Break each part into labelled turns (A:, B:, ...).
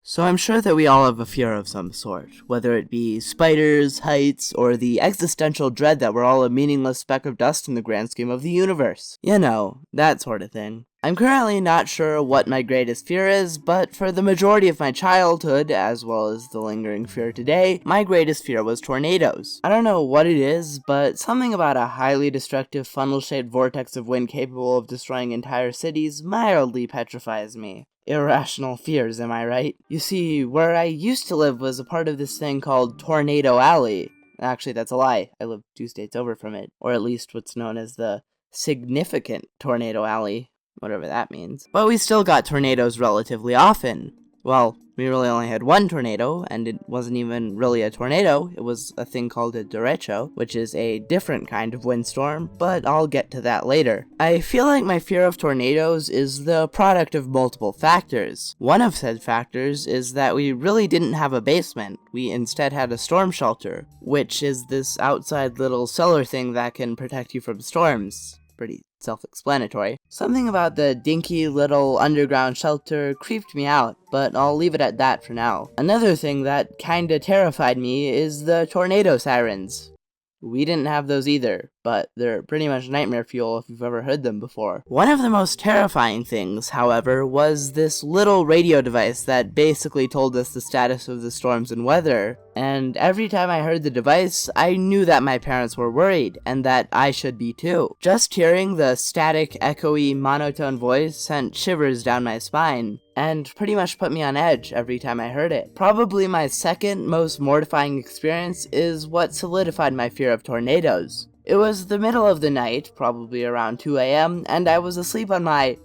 A: So I'm sure that we all have a fear of some sort, whether it be spiders, heights, or the existential dread that we're all a meaningless speck of dust in the grand scheme of the universe. You know, that sort of thing. I'm currently not sure what my greatest fear is, but for the majority of my childhood, as well as the lingering fear today, my greatest fear was tornadoes. I don't know what it is, but something about a highly destructive funnel-shaped vortex of wind capable of destroying entire cities mildly petrifies me. Irrational fears, am I right? You see, where I used to live was a part of this thing called Tornado Alley. Actually, that's a lie. I live 2 states over from it, or at least what's known as the significant Tornado Alley, whatever that means. But we still got tornadoes relatively often. Well, we really only had one tornado, and it wasn't even really a tornado. It was a thing called a derecho, which is a different kind of windstorm, but I'll get to that later. I feel like my fear of tornadoes is the product of multiple factors. One of said factors is that we really didn't have a basement. We instead had a storm shelter, which is this outside little cellar thing that can protect you from storms. Pretty self-explanatory. Something about the dinky little underground shelter creeped me out, but I'll leave it at that for now. Another thing that kinda terrified me is the tornado sirens. We didn't have those either, but they're pretty much nightmare fuel if you've ever heard them before. One of the most terrifying things, however, was this little radio device that basically told us the status of the storms and weather, and every time I heard the device, I knew that my parents were worried, and that I should be too. Just hearing the static, echoey, monotone voice sent shivers down my spine, and pretty much put me on edge every time I heard it. Probably my second most mortifying experience is what solidified my fear of tornadoes. It was the middle of the night, probably around 2 a.m., and I was asleep on my,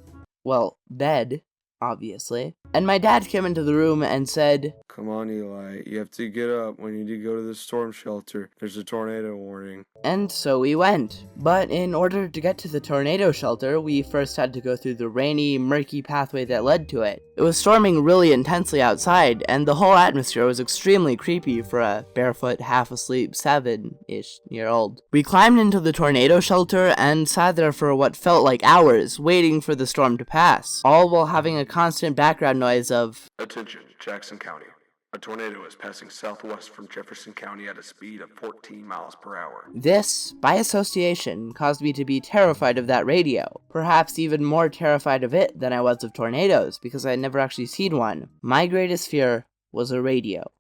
A: well, bed, obviously. And my dad came into the room and said,
B: "Come on, Eli, you have to get up. We need to go to the storm shelter. There's a tornado warning."
A: And so we went. But in order to get to the tornado shelter, we first had to go through the rainy, murky pathway that led to it. It was storming really intensely outside, and the whole atmosphere was extremely creepy for a barefoot, half-asleep, 7-ish-year-old. We climbed into the tornado shelter and sat there for what felt like hours, waiting for the storm to pass, all while having a constant background noise of,
B: "Attention, Jackson County. A tornado is passing southwest from Jefferson County at a speed of 14 miles per hour.
A: This, by association, caused me to be terrified of that radio. Perhaps even more terrified of it than I was of tornadoes, because I had never actually seen one. My greatest fear was a radio.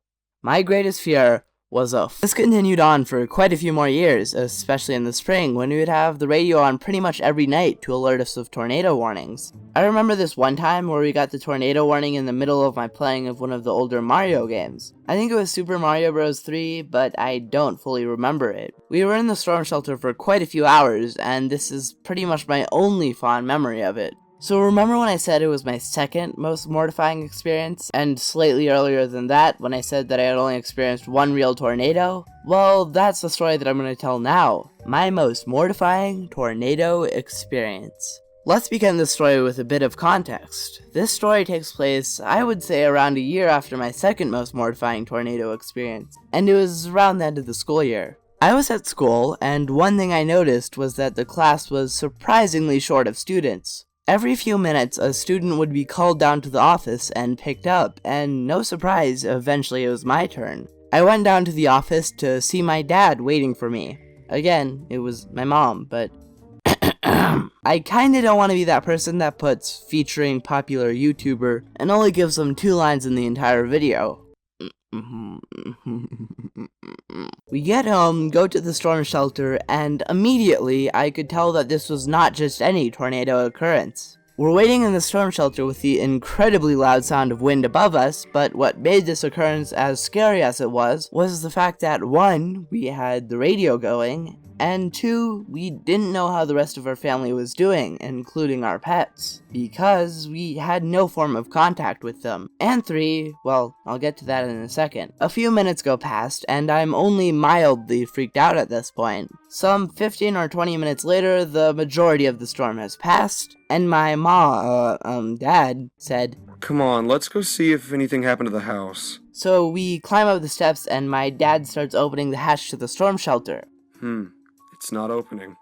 A: My greatest fear was a This continued on for quite a few more years, especially in the spring, when we would have the radio on pretty much every night to alert us of tornado warnings. I remember this one time where we got the tornado warning in the middle of my playing of one of the older Mario games. I think it was Super Mario Bros. 3, but I don't fully remember it. We were in the storm shelter for quite a few hours, and this is pretty much my only fond memory of it. So remember when I said it was my second most mortifying experience, and slightly earlier than that when I said that I had only experienced one real tornado? Well, that's the story that I'm going to tell now. My most mortifying tornado experience. Let's begin this story with a bit of context. This story takes place, I would say, around a year after my second most mortifying tornado experience, and it was around the end of the school year. I was at school, and one thing I noticed was that the class was surprisingly short of students. Every few minutes, a student would be called down to the office and picked up, and no surprise, eventually it was my turn. I went down to the office to see my dad waiting for me. Again, it was my mom, but I kinda don't want to be that person that puts featuring popular YouTuber and only gives them 2 lines in the entire video. We get home, go to the storm shelter, and immediately I could tell that this was not just any tornado occurrence. We're waiting in the storm shelter with the incredibly loud sound of wind above us, but what made this occurrence as scary as it was the fact that 1, we had the radio going, and 2, we didn't know how the rest of our family was doing, including our pets, because we had no form of contact with them. And 3, well, I'll get to that in a second. A few minutes go past, and I'm only mildly freaked out at this point. Some 15 or 20 minutes later, the majority of the storm has passed, and my dad said,
B: "Come on, let's go see if anything happened to the house."
A: So we climb up the steps, and my dad starts opening the hatch to the storm shelter.
B: It's not opening.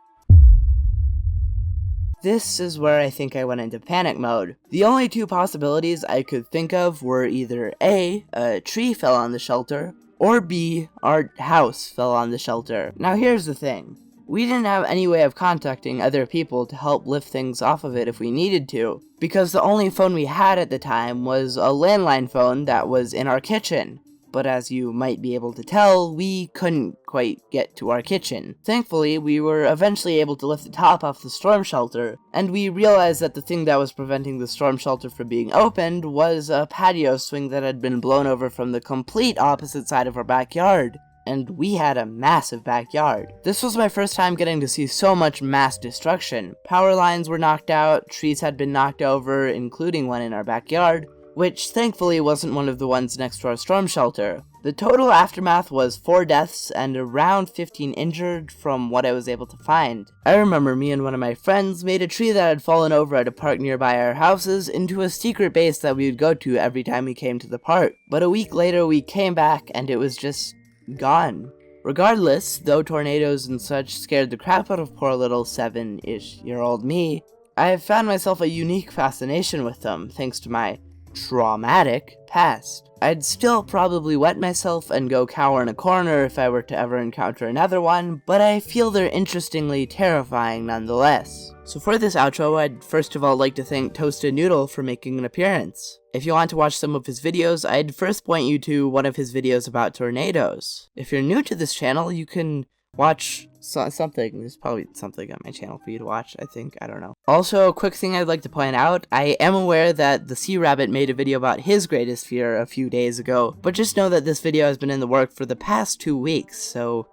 A: This is where I think I went into panic mode. The only two possibilities I could think of were either A, a tree fell on the shelter, or B, our house fell on the shelter. Now here's the thing. We didn't have any way of contacting other people to help lift things off of it if we needed to, because the only phone we had at the time was a landline phone that was in our kitchen. But as you might be able to tell, we couldn't quite get to our kitchen. Thankfully, we were eventually able to lift the top off the storm shelter, and we realized that the thing that was preventing the storm shelter from being opened was a patio swing that had been blown over from the complete opposite side of our backyard. And we had a massive backyard. This was my first time getting to see so much mass destruction. Power lines were knocked out, trees had been knocked over, including one in our backyard, which thankfully wasn't one of the ones next to our storm shelter. The total aftermath was 4 deaths and around 15 injured from what I was able to find. I remember me and one of my friends made a tree that had fallen over at a park nearby our houses into a secret base that we would go to every time we came to the park. But a week later we came back and it was just gone. Regardless, though tornadoes and such scared the crap out of poor little 7-ish-year-old me, I have found myself a unique fascination with them thanks to my traumatic past. I'd still probably wet myself and go cower in a corner if I were to ever encounter another one, but I feel they're interestingly terrifying nonetheless. So for this outro, I'd first of all like to thank Toasted Noodle for making an appearance. If you want to watch some of his videos, I'd first point you to one of his videos about tornadoes. If you're new to this channel, you can watch something. There's probably something on my channel for you to watch, I think. I don't know. Also, a quick thing I'd like to point out. I am aware that the Sea Rabbit made a video about his greatest fear a few days ago, but just know that this video has been in the work for the past 2 weeks, so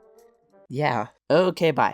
A: yeah. Okay, bye.